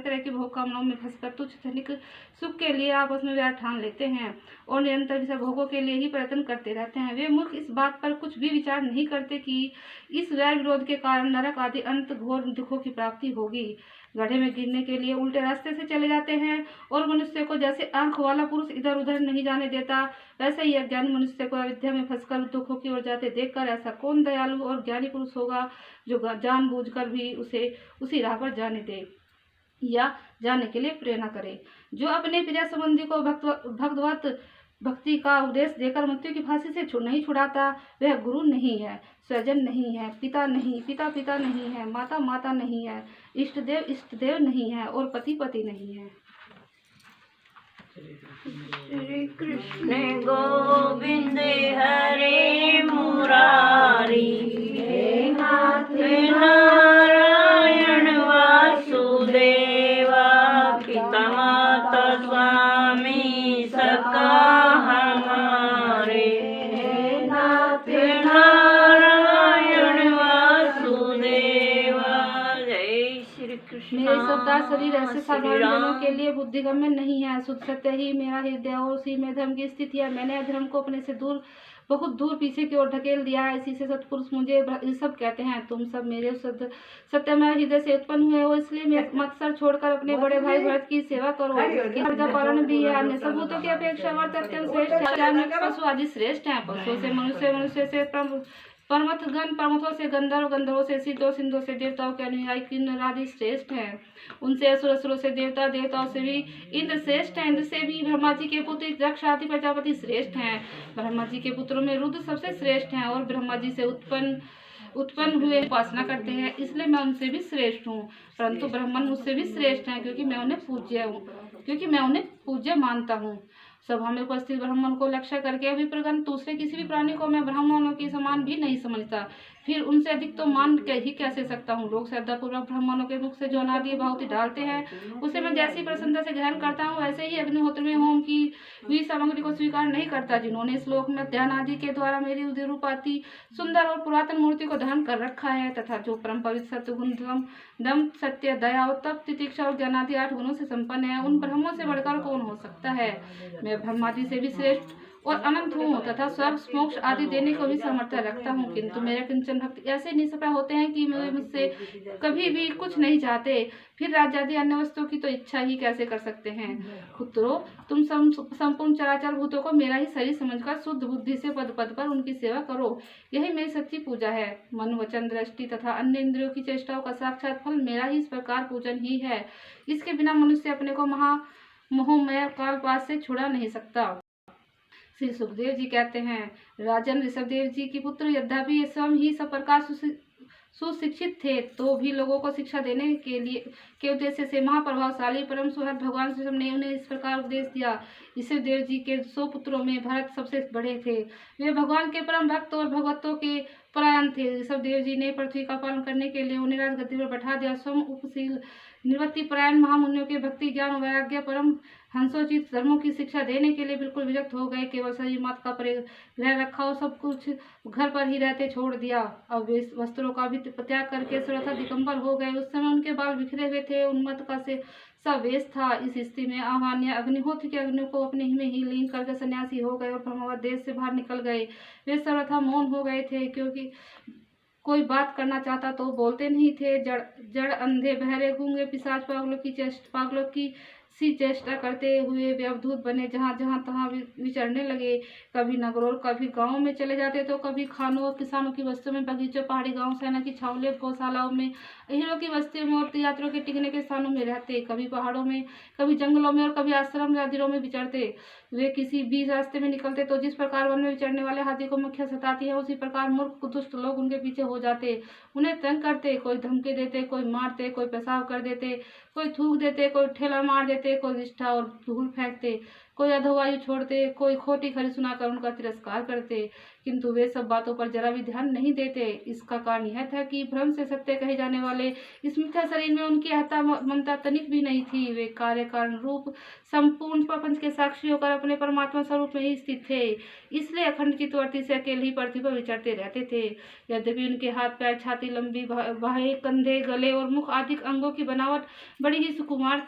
तरह की भोग कामनाओं में फंसकर तुच्छ क्षणिक सुख के लिए आपस में व्यार ठान लेते हैं और निरंतर विषय भोगों के लिए ही प्रयत्न करते रहते हैं। वे मूर्ख इस बात पर कुछ भी विचार नहीं करते कि इस वैर विरोध के कारण नरक आदि अनंत घोर दुखों की प्राप्ति होगी। गड्ढे में गिरने के लिए उल्टे रास्ते से चले जाते हैं और मनुष्य को जैसे आंख वाला पुरुष इधर उधर नहीं जाने देता, वैसे ही अज्ञानी मनुष्य को अविद्या में फंसकर दुखों की ओर जाते देखकर ऐसा कौन दयालु और ज्ञानी पुरुष होगा जो जानबूझकर भी उसे उसी राह पर जाने दे या जाने के लिए प्रेरणा करे। जो अपने प्रिय संबंधी को भगवत भक्ति का उपदेश देकर मृत्यु की फांसी से नहीं छुड़ाता, वह गुरु नहीं है, स्वजन नहीं है, पिता नहीं है, माता नहीं है, इष्ट देव नहीं है और पति नहीं है। श्री कृष्ण गोविंद हरे मुरारी, हे नाथ नारायण वासुदेवा, पिता माता स्वामी सका हमारे, हे नाथ नारायण वासुदेवा। जय श्री कृष्ण। मेरे सबका शरीर ऐसे साधारण जनों के लिए बुद्धिगम्य नहीं है। शुद्ध सत्य ही मेरा हृदय और उसी में धर्म की स्थिति है। मैंने अधर्म को अपने से बहुत दूर पीछे की ओर ढकेल दिया है। इसी से सत्पुरुष मुझे सब कहते हैं। तुम सब मेरे सत्यमय हृदय से उत्पन्न हुए हो, इसलिए मत्सर छोड़कर अपने बड़े भाई भरत की सेवा करो। उसकी प्रजा पालन भी है। अन्य सब भूतों की अपेक्षा वर्त अत्यंत श्रेष्ठ है। पशु आदि श्रेष्ठ है। पशुओं से मनुष्य से पर्वतों से गंधर्व, गंधर्वों से सिद्धों से देवताओं के अनुयायी किन्नर आदि श्रेष्ठ हैं। उनसे असुरों से देवता, देवताओं से भी इंद्र श्रेष्ठ हैं। इंद्र से भी ब्रह्मा जी के पुत्र दक्ष आदि प्रजापति श्रेष्ठ हैं। ब्रह्मा जी के पुत्रों में रुद्र सबसे श्रेष्ठ हैं और ब्रह्मा जी से उत्पन्न हुए उपासना करते हैं, इसलिए मैं उनसे भी श्रेष्ठ हूँ। परंतु ब्राह्मण मुझसे भी श्रेष्ठ हैं, क्योंकि मैं उन्हें पूज्य मानता हूँ। सभा में उपस्थित ब्राह्मण को लक्ष्य करके अभिप्रगन दूसरे किसी भी प्राणी को मैं ब्राह्मणों के समान भी नहीं समझता, फिर उनसे अधिक तो मान ही कैसे सकता हूँ। लोग श्रद्धापूर्वक ब्राह्मणों के मुख से जो अनादि भावती डालते हैं, उसे मैं जैसी प्रसन्नता से ग्रहण करता हूँ, वैसे ही अग्निहोत्र में होम की हुई सामग्री को स्वीकार नहीं करता। जिन्होंने इस लोक में ध्यान आदि के द्वारा मेरी उदरूपाती सुंदर और पुरातन मूर्ति को धारण कर रखा है, तथा जो परम पवित्र सत्गुण दम, सत्य, दया, तप, तितिक्षा और ज्ञानादि 8 गुणों से संपन्न है, उन ब्रह्मों से बढ़कर कौन हो सकता है। मैं ब्रह्मादि से भी श्रेष्ठ और अनंत हूँ तथा स्वर्ग मोक्ष आदि देने को भी सामर्थ्य रखता हूँ। किंतु मेरे किंचन भक्त ऐसे निष्प्रभ होते हैं कि वे मुझसे कभी भी कुछ नहीं चाहते, फिर राज्य आदि अन्य वस्तुओं की तो इच्छा ही कैसे कर सकते हैं। पुत्रों, तुम संपूर्ण चराचर भूतों को मेरा ही शरीर समझकर शुद्ध बुद्धि से पद पद पर उनकी सेवा करो, यही मेरी सच्ची पूजा है। मन, वचन, दृष्टि तथा अन्य इंद्रियों की चेष्टाओं का साक्षात फल मेरा ही इस प्रकार पूजन ही है। इसके बिना मनुष्य अपने को मोहमय कालपास से छुड़ा नहीं सकता। श्री सुखदेव जी कहते हैं, राजन ऋषभदेव जी की पुत्र यद्यपि स्वयं ही सब प्रकार सुशिक्षित थे, तो भी लोगों को शिक्षा देने के उद्देश्य से महाप्रभावशाली परम सुहृद भगवान श्री ने उन्हें इस प्रकार उपदेश दिया। ऋषभदेव जी के 100 पुत्रों में भरत सबसे बड़े थे। वे भगवान के परम भक्त और भगवतों के परायण थे। ऋषभदेव जी ने पृथ्वी का पालन करने के लिए उन्हें राजगद्दी पर बैठा दिया। स्वयं उपशील निवृत्ति परायण महामुनियों के भक्ति, ज्ञान, वैराग्य, परम हंसोचित धर्मों की शिक्षा देने के लिए बिल्कुल विरक्त हो गए। केवल शरीर मात्र का परिग्रह रखा और सब कुछ घर पर ही रहते छोड़ दिया। अब वे वस्त्रों का भी त्याग करके सर्वथा दिगंबर हो गए। उस समय उनके बाल बिखरे हुए थे, उन्मत्त का से सब वेश था। इस स्थिति में आह्वान्य अग्निहोत्र के अग्नि को अपने ही में ही लीन करके सन्यासी हो गए और ब्रह्मवत देश से बाहर निकल गए। वे सर्वथा मौन हो गए थे, क्योंकि कोई बात करना चाहता तो बोलते नहीं थे। जड़, अंधे, बहरे, गूंगे, पिशाच, पागलों की सी चेष्टा करते हुए वे अवधूत बने, जहाँ तहाँ विचरने लगे। कभी नगरों कभी गाँव में चले जाते, तो कभी खानों और किसानों की बस्तियों में, बगीचों, पहाड़ी गाँव, सेना की छावनियों, गौशालाओं में, हीरों की बस्तियों में और यात्रियों के टिकने के स्थानों में रहते। कभी पहाड़ों में, कभी जंगलों में और कभी आश्रम आदिरों में विचरते। वे किसी भी रास्ते में निकलते तो जिस प्रकार वन में विचरने वाले हाथी को मुख्य सताती है, उसी प्रकार मूर्ख दुष्ट लोग उनके पीछे हो जाते, उन्हें तंग करते। कोई धमकी देते, कोई मारते, कोई पेशाब कर देते, कोई थूक देते, कोई ठेला मार देते, देते, कोई निष्ठा और धूल फेंकते, कोई अधोवायु छोड़ते, कोई खोटी खरी सुनाकर उनका तिरस्कार करते, किंतु वे सब बातों पर जरा भी ध्यान नहीं देते। इसका कारण यह था कि भ्रम से सत्य कहे जाने वाले इस मिथ्या शरीर में उनकी हता ममता तनिक भी नहीं थी। वे कार्य कारण रूप संपूर्ण प्रपंच के साक्षी होकर अपने परमात्मा स्वरूप में ही स्थित थे, इसलिए अखंड चित्तवृत्ति से अकेले ही पृथ्वी पर विचरते रहते थे। यद्यपि उनके हाथ पैर, छाती, लंबी बाहें, कंधे, गले और मुख आदि अंगों की बनावट बड़ी ही सुकुमार